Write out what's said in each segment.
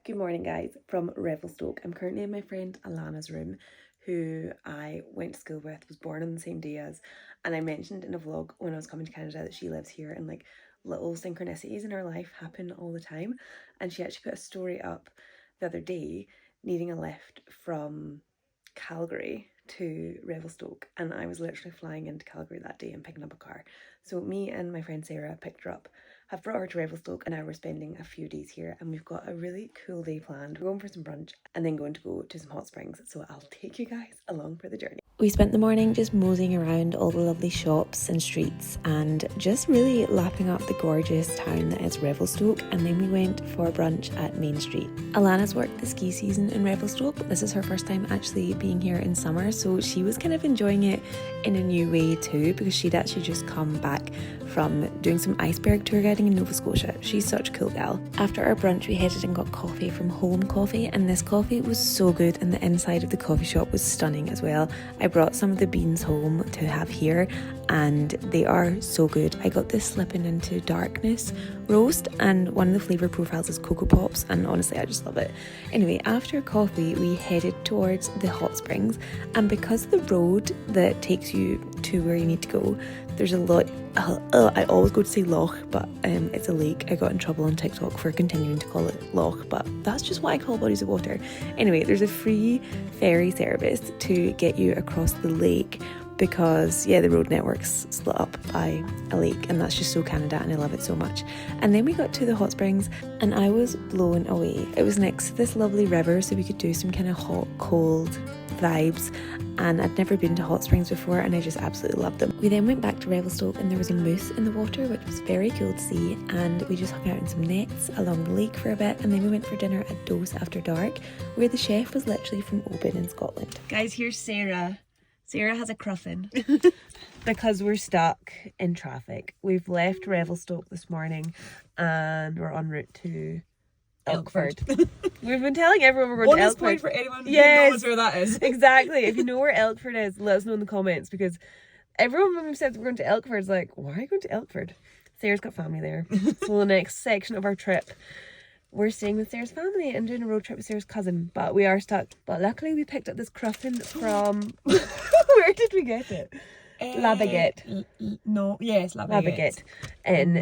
Good morning, guys, from Revelstoke. I'm currently in my friend Alana's room, who I went to school with, was born on the same day as, and I mentioned in a vlog when I was coming to Canada that she lives here, and like little synchronicities in her life happen all the time. And she actually put a story up the other day needing a lift from Calgary to Revelstoke, and I was literally flying into Calgary that day and picking up a car. So me and my friend Sarah picked her up, have brought her to Revelstoke, and now we're spending a few days here, and we've got a really cool day planned. We're going for some brunch and then going to go to some hot springs, so I'll take you guys along for the journey. We spent the morning just moseying around all the lovely shops and streets and just really lapping up the gorgeous town that is Revelstoke, and then we went for brunch at Main Street. Alana's worked the ski season in Revelstoke, but this is her first time actually being here in summer, so she was kind of enjoying it in a new way too, because she'd actually just come back from doing some iceberg tour guiding in Nova Scotia. She's such a cool gal. After our brunch, we headed and got coffee from Home Coffee, and this coffee was so good, and the inside of the coffee shop was stunning as well. I brought some of the beans home to have here, and they are so good. I got this Slipping Into Darkness roast, and one of the flavour profiles is Cocoa Pops, and honestly I just love it. Anyway, after coffee we headed towards the hot springs, and because the road that takes you to where you need to go, there's a lot, I always go to say loch, but it's a lake. I got in trouble on TikTok for continuing to call it loch, but that's just what I call bodies of water. Anyway, there's a free ferry service to get you across the lake, because the road network's split up by a lake, and that's just so Canada, and I love it so much. And then we got to the hot springs and I was blown away. It was next to this lovely river, so we could do some kind of hot cold vibes, and I'd never been to hot springs before, and I just absolutely loved them. We then went back to Revelstoke, and there was a moose in the water, which was very cool to see, and we just hung out in some nets along the lake for a bit, and then we went for dinner at Dose After Dark, where the chef was literally from Oban in Scotland. Guys, here's Sarah. Sarah has a cruffin because we're stuck in traffic. We've left Revelstoke this morning and we're en route to Elkford. We've been telling everyone we're going to Elkford. Point for anyone who knows where that is. Exactly. If you know where Elkford is, let us know in the comments, because everyone when we've said we're going to Elkford is like, why are you going to Elkford? Sarah's got family there. So the next section of our trip, we're staying with Sarah's family and doing a road trip with Sarah's cousin, but we are stuck. But luckily we picked up this cruffin from... Where did we get it? La Baguette. La Baguette. In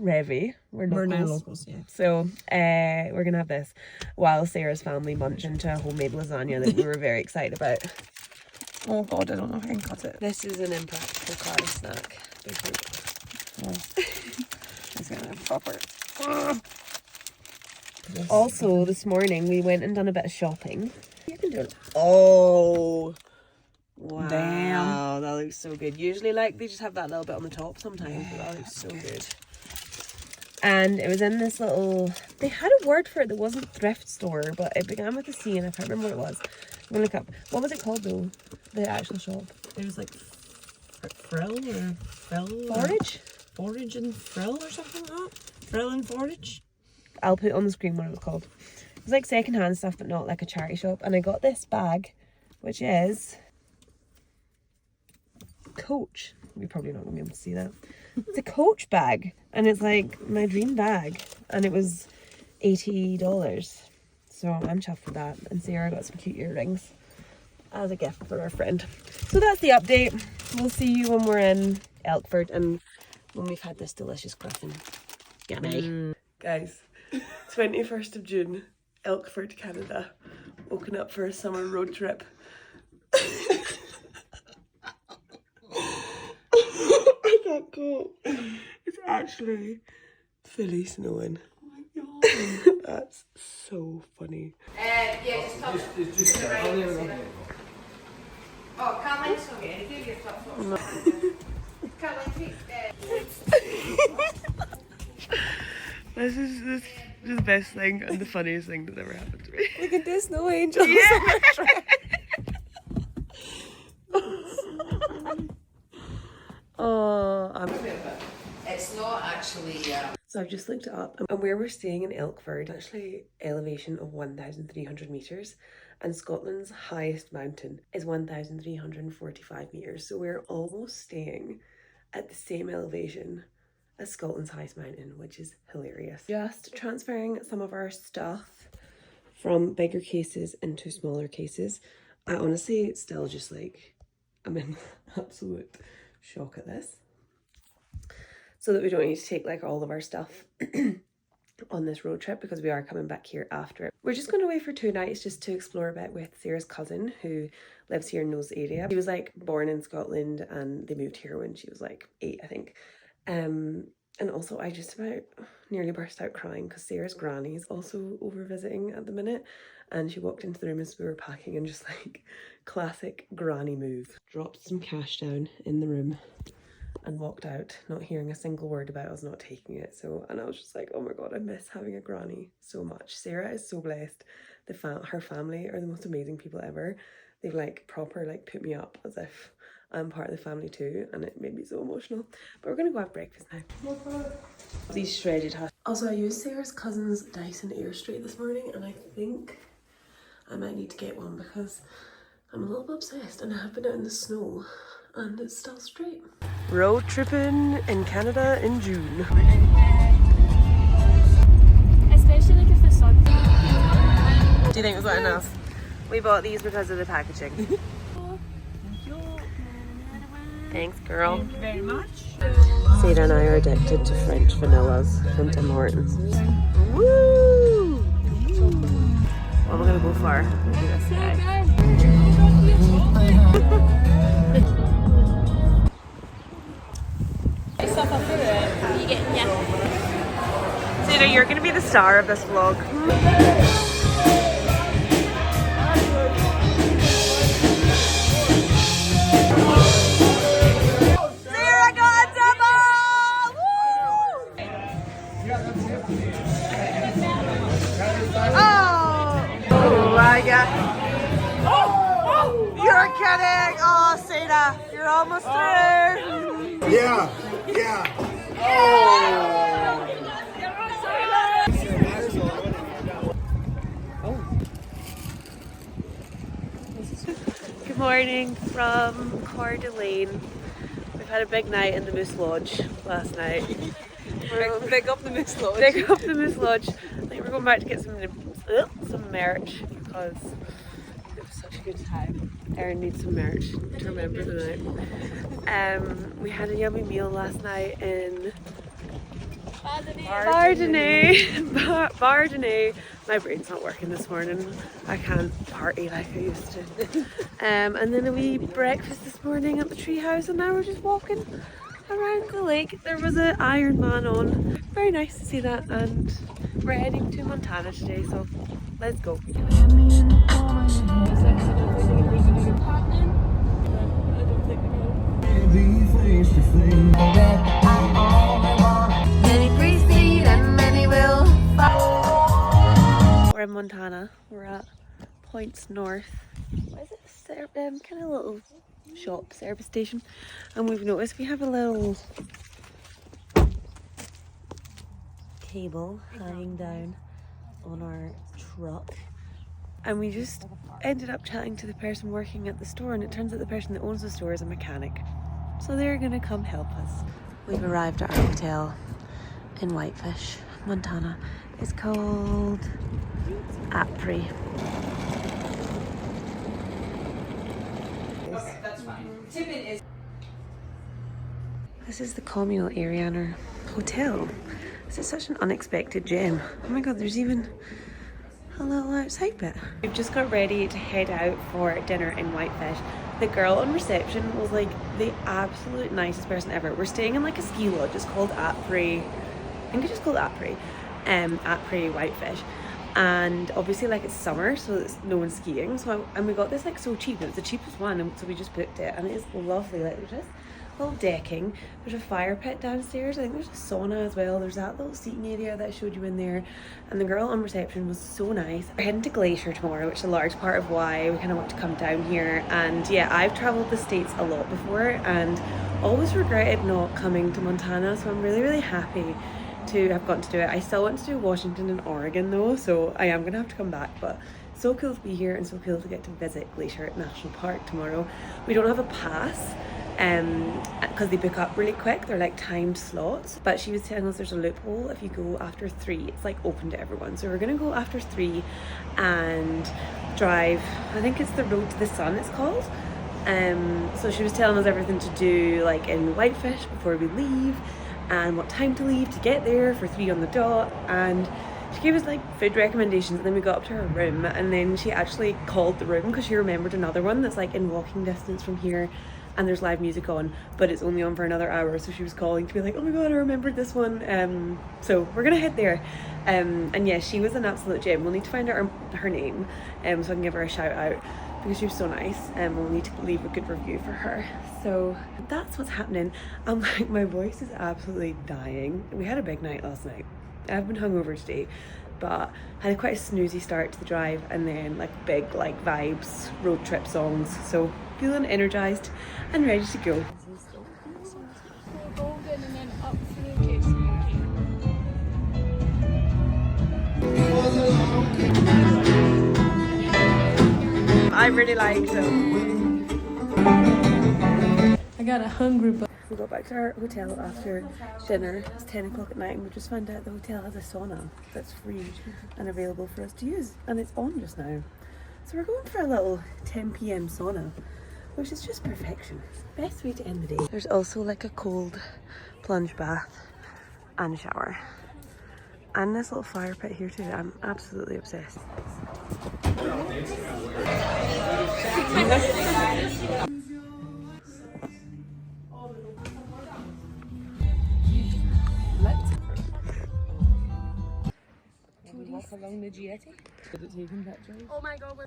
Revy. We're now locals, yeah. So we're going to have this while Sarah's family munch into a homemade lasagna that we were very excited about. Oh god, I don't know if I can cut it. This is an impractical car snack. Big hope. It's going to be proper. Also, this morning we went and done a bit of shopping. You can do it. Oh, wow. Damn. That looks so good. Usually like they just have that little bit on the top sometimes, but that looks so good. And it was in this little, they had a word for it that wasn't thrift store, but it began with a C and I can't remember what it was. I'm gonna look up. What was it called though? The actual shop. It was like Frill or Frill? Forage? Forage and Frill or something like that? Frill and Forage? I'll put on the screen what it was called. It was like second-hand stuff, but not like a charity shop. And I got this bag, which is Coach. You're probably not going to be able to see that. It's a Coach bag, and it's like my dream bag, and it was $80. So I'm chuffed with that. And Sarah got some cute earrings as a gift for our friend. So that's the update. We'll see you when we're in Elkford and when we've had this delicious cruffin. Yummy. Guys, 21st of June, Elkford, Canada. Woken up for a summer road trip. I can't go. It's actually fully snowing. Oh my god. That's so funny. Just oh, Caroline's okay. Do your stuff. Caroline, This is the best thing and the funniest thing that's ever happened to me. Look at this, snow angels. Yeah. Oh, it's not actually. So I've just looked it up, and where we're staying in Elkford, actually elevation of 1,300 metres, and Scotland's highest mountain is 1,345 metres. So we're almost staying at the same elevation as Scotland's highest mountain, which is hilarious. Just transferring some of our stuff from bigger cases into smaller cases. I honestly still just like, I'm in absolute shock at this. So that we don't need to take like all of our stuff on this road trip, because we are coming back here after it. We're just going away for 2 nights just to explore a bit with Sarah's cousin who lives here and knows the area. She was like born in Scotland and they moved here when she was like 8, I think. And also I just about nearly burst out crying because Sarah's granny's also over visiting at the minute, and she walked into the room as we were packing and just like classic granny move. Dropped some cash down in the room and walked out, not hearing a single word about us not taking it. So, and I was just like, oh my god, I miss having a granny so much. Sarah is so blessed. Her family are the most amazing people ever. They've like proper like put me up as if I'm part of the family too, and it made me so emotional. But we're gonna go have breakfast now. These shredded husks. Also, I used Sarah's cousin's Dyson Airstrait this morning, and I think I might need to get one because I'm a little bit obsessed, and I have been out in the snow and it's still straight. Road tripping in Canada in June. Especially like if the sun. Do you think it was that enough? We bought these because of the packaging. Thanks, girl. Thank you very much. Sarah and I are addicted to French vanillas from Tim Hortons. Woo! Well, we're gonna go for maybe this guy. Sarah, you're gonna be the star of this vlog. Sarah got a double! Woo! Oh my god. You're kidding! Oh, Sarah, you're almost through. Yeah, yeah. Good morning from Coeur d'Alene. We've had a big night in the Moose Lodge last night. Big up the Moose Lodge. Big up the Moose Lodge. I think we're going back to get some merch because it was such a good time. Erin needs some merch to remember the night. We had a yummy meal last night in Bardonnay. My brain's not working this morning. I can't party like I used to. And then a wee breakfast this morning at the tree house, and now we're just walking around the lake. There was an Iron Man on. Very nice to see that, and we're heading to Montana today, so let's go. We're in Montana. We're at Points North. What is it? Kind of little shop service station, and we've noticed we have a little cable hanging down on our truck, and we just ended up chatting to the person working at the store, and it turns out the person that owns the store is a mechanic, so they're gonna come help us. We've arrived at our hotel in Whitefish, Montana. It's called Apri. Okay, that's fine. Tippin is. This is the communal area in our hotel. This is such an unexpected gem. Oh my god, there's even a little outside bit. We've just got ready to head out for dinner in Whitefish. The girl on reception was like the absolute nicest person ever. We're staying in like a ski lodge. It's called Apri. I think it's just called Apri. Apri Whitefish. And obviously like it's summer, so no one's skiing. And we got this like so cheap. It was the cheapest one, and so we just booked it. And it is lovely. Like there's just little decking. There's a fire pit downstairs. I think there's a sauna as well. There's that little seating area that I showed you in there. And the girl on reception was so nice. We're heading to Glacier tomorrow, which is a large part of why we kind of want to come down here. And yeah, I've traveled the States a lot before and always regretted not coming to Montana. So I'm really, really happy to have gotten to do it. I still want to do Washington and Oregon though, so I am gonna have to come back, but so cool to be here and so cool to get to visit Glacier National Park tomorrow. We don't have a pass because they book up really quick. They're like timed slots, but she was telling us there's a loophole. If you go after 3, it's like open to everyone. So we're gonna go after 3 and drive, I think it's the Road to the Sun it's called. So she was telling us everything to do like in Whitefish before we leave, and what time to leave to get there for 3 on the dot, and she gave us like food recommendations. And then we got up to her room, and then she actually called the room because she remembered another one that's like in walking distance from here, and there's live music on, but it's only on for another hour. So she was calling to be like, oh my god, I remembered this one. So we're gonna head there. And yeah, she was an absolute gem. We'll need to find out her name so I can give her a shout out, because she was so nice, and we'll need to leave a good review for her. So that's what's happening. Like, my voice is absolutely dying. We had a big night last night. I've been hungover today, but had quite a snoozy start to the drive, and then like big like vibes, road trip songs. So feeling energized and ready to go. Golden and then up through Glacier. I really like them. I got a hungry bug. We got back to our hotel after dinner. It's 10 o'clock at night, and we just found out the hotel has a sauna that's free and available for us to use, and it's on just now. So we're going for a little 10 p.m. sauna, which is just perfection. Best way to end the day. There's also like a cold plunge bath and a shower, and this little fire pit here too. I'm absolutely obsessed. Along the jetty. Oh my god,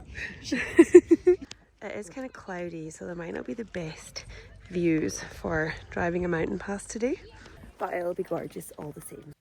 It is kind of cloudy, so there might not be the best views for driving a mountain pass today, but it'll be gorgeous all the same.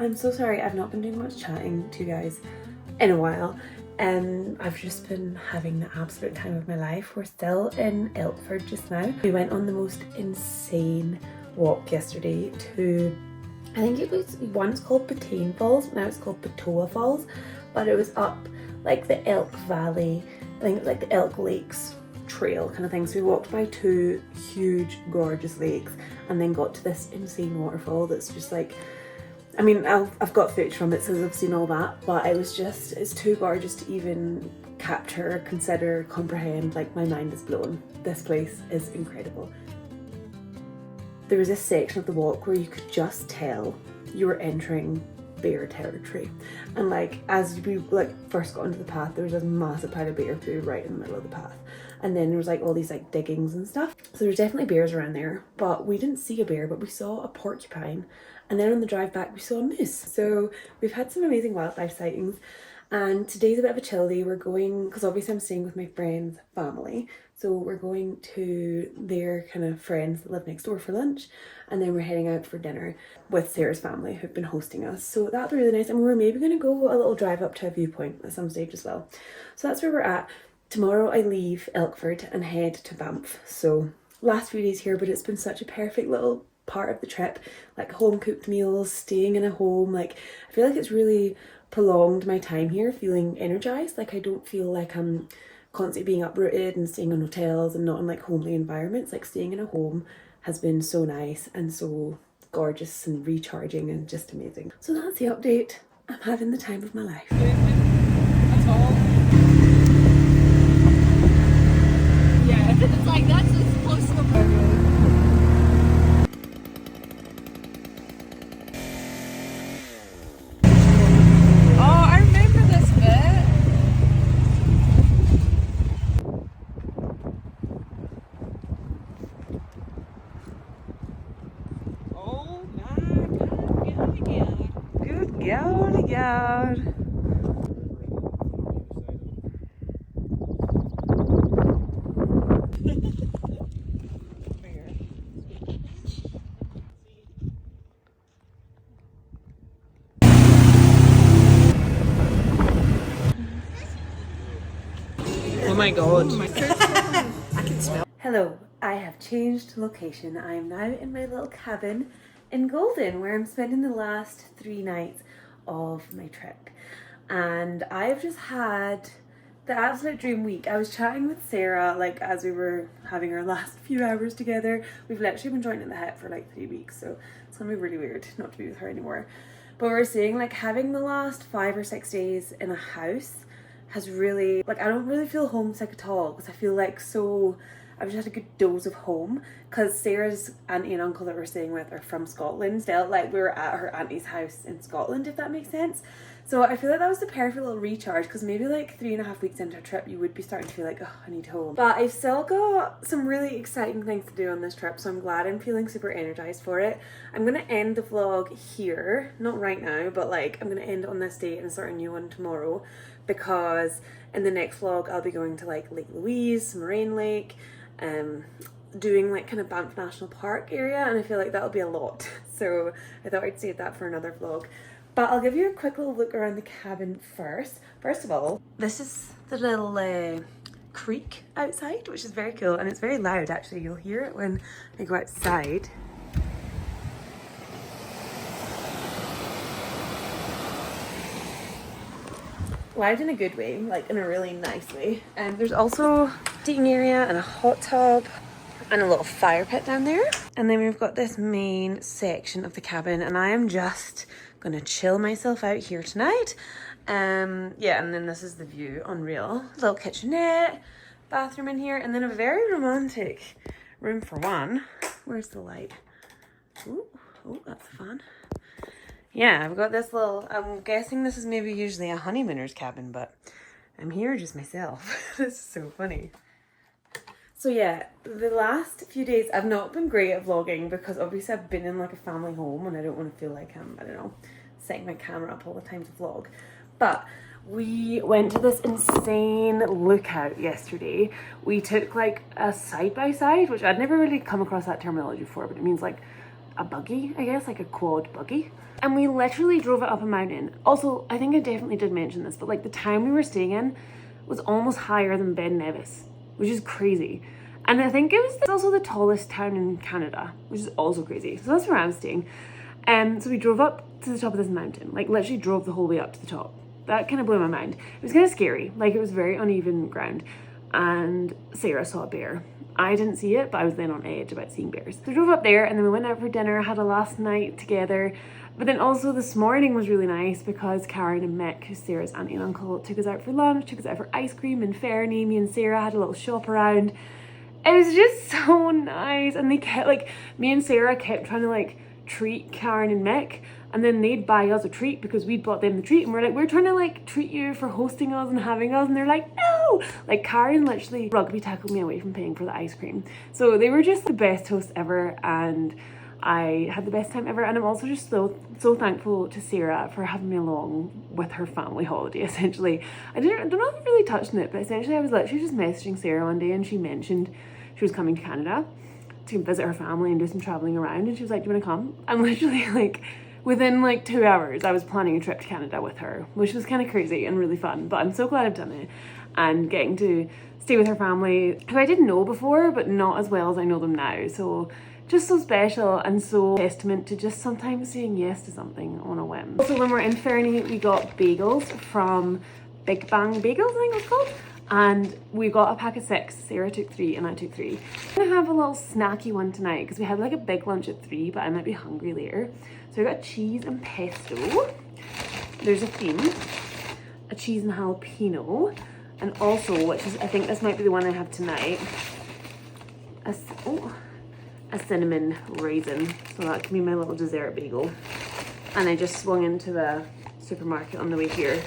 I'm so sorry, I've not been doing much chatting to you guys in a while. I've just been having the absolute time of my life. We're still in Elkford just now. We went on the most insane walk yesterday to, I think it was, one is called Botane Falls, now it's called Batoa Falls, but it was up like the Elk Valley, I think it was like the Elk Lakes trail kind of thing. So we walked by 2 huge gorgeous lakes and then got to this insane waterfall that's just like, I mean, I've got footage from it, so I've seen all that, but it was just, it's too gorgeous to even capture, consider, comprehend. Like, my mind is blown. This place is incredible. There was this section of the walk where you could just tell you were entering bear territory, and like as we like first got onto the path, there was this massive pile of bear poo right in the middle of the path, and then there was like all these like diggings and stuff, so there's definitely bears around there, but we didn't see a bear, but we saw a porcupine, and then on the drive back we saw a moose. So we've had some amazing wildlife sightings, And today's a bit of a chill day. We're going, because obviously I'm staying with my friend's family, so we're going to their kind of friends that live next door for lunch, and then we're heading out for dinner with Sarah's family who've been hosting us. So that'll be really nice, and we're maybe going to go a little drive up to a viewpoint at some stage as well. So that's where we're at. Tomorrow I leave Elkford and head to Banff. So last few days here, but it's been such a perfect little part of the trip, like home cooked meals, staying in a home. Like I feel like it's really prolonged my time here feeling energized. Like I don't feel like I'm constantly being uprooted and staying in hotels and not in like homely environments. Like staying in a home has been so nice and so gorgeous and recharging and just amazing. So that's the update. I'm having the time of my life. That's all. Yeah, it's like that's as close to the God. Oh my god. I can smell. Hello, I have changed location. I am now in my little cabin in Golden, where I'm spending the last 3 nights of my trip. And I've just had the absolute dream week. I was chatting with Sarah, like, as we were having our last few hours together. We've literally been joined at the hip for like 3 weeks, so it's gonna be really weird not to be with her anymore. But we're saying, like, having the last 5 or 6 days in a house has really, like, I don't really feel homesick at all, because I feel like I've just had a good dose of home, because Sarah's auntie and uncle that we're staying with are from Scotland still. Like, we were at her auntie's house in Scotland, if that makes sense. So I feel like that was the perfect little recharge, because maybe like 3.5 weeks into a trip you would be starting to feel like, oh, I need home. But I've still got some really exciting things to do on this trip, so I'm glad I'm feeling super energized for it. I'm gonna end the vlog here, not right now, but like I'm gonna end on this date and start a new one tomorrow, because in the next vlog I'll be going to like Lake Louise, Moraine Lake, doing like kind of Banff National Park area, and I feel like that'll be a lot, so I thought I'd save that for another vlog. But I'll give you a quick little look around the cabin first. First of all, this is the little creek outside, which is very cool, and it's very loud actually. You'll hear it when I go outside. Loud in a good way, like in a really nice way. And there's also a seating area and a hot tub and a little fire pit down there. And then we've got this main section of the cabin, and I am just gonna chill myself out here tonight. Yeah, and then this is the view, unreal. Little kitchenette, bathroom in here, and then a very romantic room for one. Where's the light? Ooh, oh, that's fun. Yeah, I've got this little, I'm guessing this is maybe usually a honeymooner's cabin, but I'm here just myself. This is so funny. So yeah, the last few days I've not been great at vlogging, because obviously I've been in like a family home and I don't want to feel like I'm, I don't know, setting my camera up all the time to vlog. But we went to this insane lookout yesterday. We took like a side-by-side, which I'd never really come across that terminology before, but it means like a buggy, I guess, like a quad buggy. And we literally drove it up a mountain. Also, I think I definitely did mention this, but like the town we were staying in was almost higher than Ben Nevis, which is crazy. And I think it was also the tallest town in Canada, which is also crazy. So that's where I'm staying. So we drove up to the top of this mountain, like literally drove the whole way up to the top. That kind of blew my mind. It was kind of scary, like it was very uneven ground. And Sarah saw a bear. I didn't see it, but I was then on edge about seeing bears. So we drove up there, and then we went out for dinner, had a last night together. But then also this morning was really nice, because Karen and Mick, who's Sarah's auntie and uncle, took us out for lunch, took us out for ice cream in Fernie. Me and Sarah had a little shop around. It was just so nice, and they kept like, me and Sarah kept trying to like treat Karen and Mick, and then they'd buy us a treat because we'd bought them the treat, and we're like, we're trying to like treat you for hosting us and having us, and they're like, no! Like Karen literally rugby tackled me away from paying for the ice cream. So they were just the best hosts ever, and I had the best time ever, and I'm also just so thankful to Sarah for having me along with her family holiday. Essentially, I don't know if I really touched on it, but essentially I was literally just messaging Sarah one day, and she mentioned she was coming to Canada to visit her family and do some traveling around, and she was like, "Do you want to come?" And literally, like, within like 2 hours, I was planning a trip to Canada with her, which was kind of crazy and really fun. But I'm so glad I've done it, and getting to stay with her family, who I didn't know before, but not as well as I know them now. So just so special, and so testament to just sometimes saying yes to something on a whim. Also, when we're in Fernie, we got bagels from Big Bang Bagels, I think it was called. And we got a pack of 6. Sarah took 3 and I took 3. I'm gonna have a little snacky one tonight because we had like a big lunch at 3, but I might be hungry later. So we got cheese and pesto. There's a theme. A cheese and jalapeno. And also, which is, I think this might be the one I have tonight, a cinnamon raisin. So that can be my little dessert bagel. And I just swung into the supermarket on the way here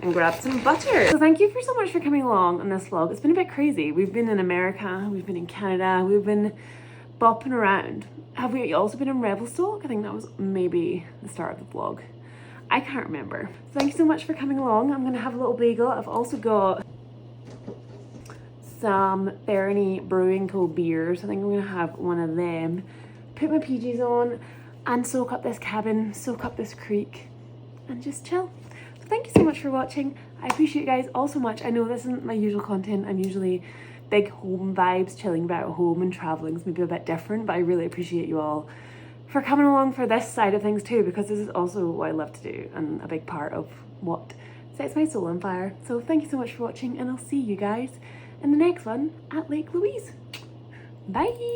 and grabbed some butter. So thank you so much for coming along on this vlog. It's been a bit crazy. We've been in America, we've been in Canada, we've been bopping around. Have we also been in Revelstoke? I think that was maybe the start of the vlog. I can't remember. So thank you so much for coming along. I'm gonna have a little bagel. I've also got some Fernie Brewing Co. beers. I think I'm gonna have one of them. Put my PJs on and soak up this cabin, soak up this creek, and just chill. So thank you so much for watching. I appreciate you guys all so much. I know this isn't my usual content. I'm usually big home vibes, chilling about home, and traveling is maybe a bit different, but I really appreciate you all for coming along for this side of things too, because this is also what I love to do and a big part of what sets my soul on fire. So thank you so much for watching, and I'll see you guys in the next one at Lake Louise. Bye!